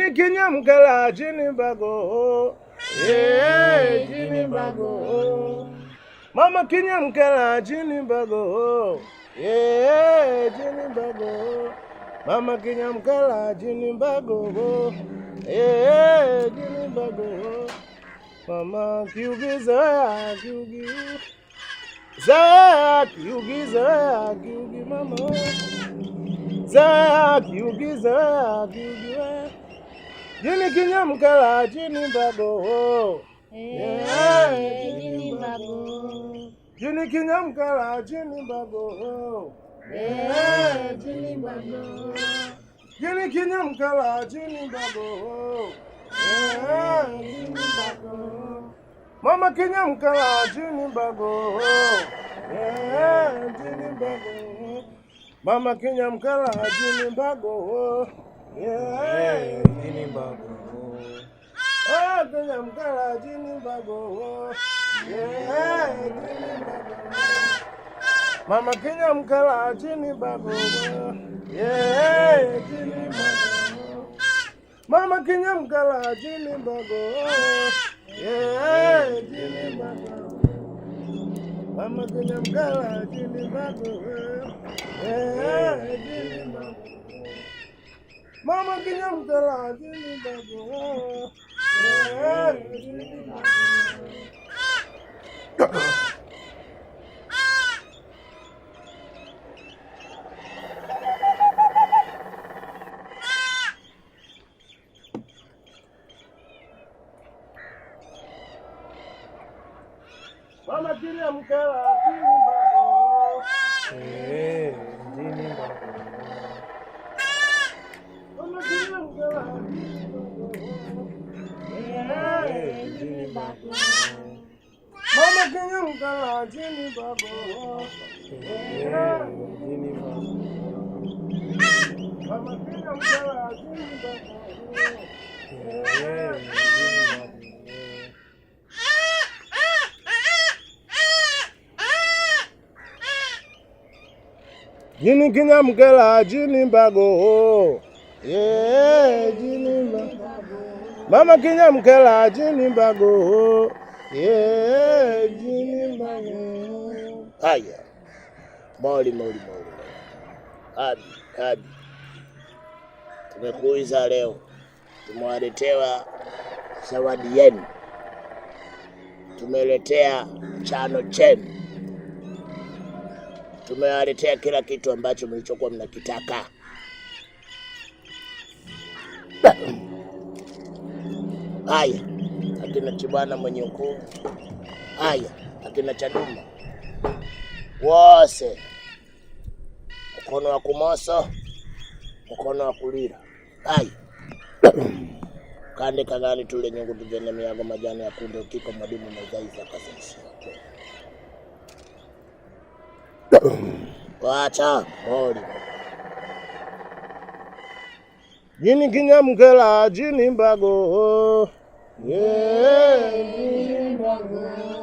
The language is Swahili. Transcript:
Jini kinyamkala jini bago. Yeah, jini bago. Mama kinyamkala jini bago. Yeah, jini bago. Mama kinyamkala jini bago. Yeah, jini bago. Mama kiugi zaya kiugi. Zaya kiugi mama. Zaya kiugi Jini kinyamkala jini bago. Yeah, jini bago. Jini kinyamkala jini bago. Yeah, jini bago. Jini kinyamkala jini bago. Yeah, jini bago. Mama kinyamkala jini bago. Yeah, jini bago. Mama kinyamkala jini bago. Yeah, jini bago. Oh, kinyamkala jini bago. Yeah, jini bago. Mama kinyamkala jini bago. Yeah, jini bago. Mama kinyamkala jini bago. Yeah, jini bago. Mama kinyamkala jini bago. Yeah, jini bago. Mama kinyamkala jini bago. Yeah, jini bago. Mama kinyamkala jini bago. Eh, jini bago. Mama kinyamkala jini bago. Eh, jini bago. Mama kinyamkala jini bago. Eh, jini bago. Mama kinyamkala jini bago. Eh, jini bago. Jini kinyamkala jini bago. Yeah, jini bago. Mama kinyamkala jini bago. Yeah, jini bago. Haya. Moli. Hadi. Tumekuiza leo. Tumewaletewa zawadi yenu. Tumeletea chano chenu. Tumewaletea kila kitu ambacho mlichokuwa mnakitaka. Haya, akina Chibwana mwenye ukuu. Haya, akina Chaduma. Wose. Mkono wa kumoso, mkono wa kulira. Haya. Kande kangani tule nyungu tujene miyago majani ya kunde ukiko madimu na udhaifu akasisi. Wacha, moli. Jini kinyamkala jini bago. Yeah, jini bago.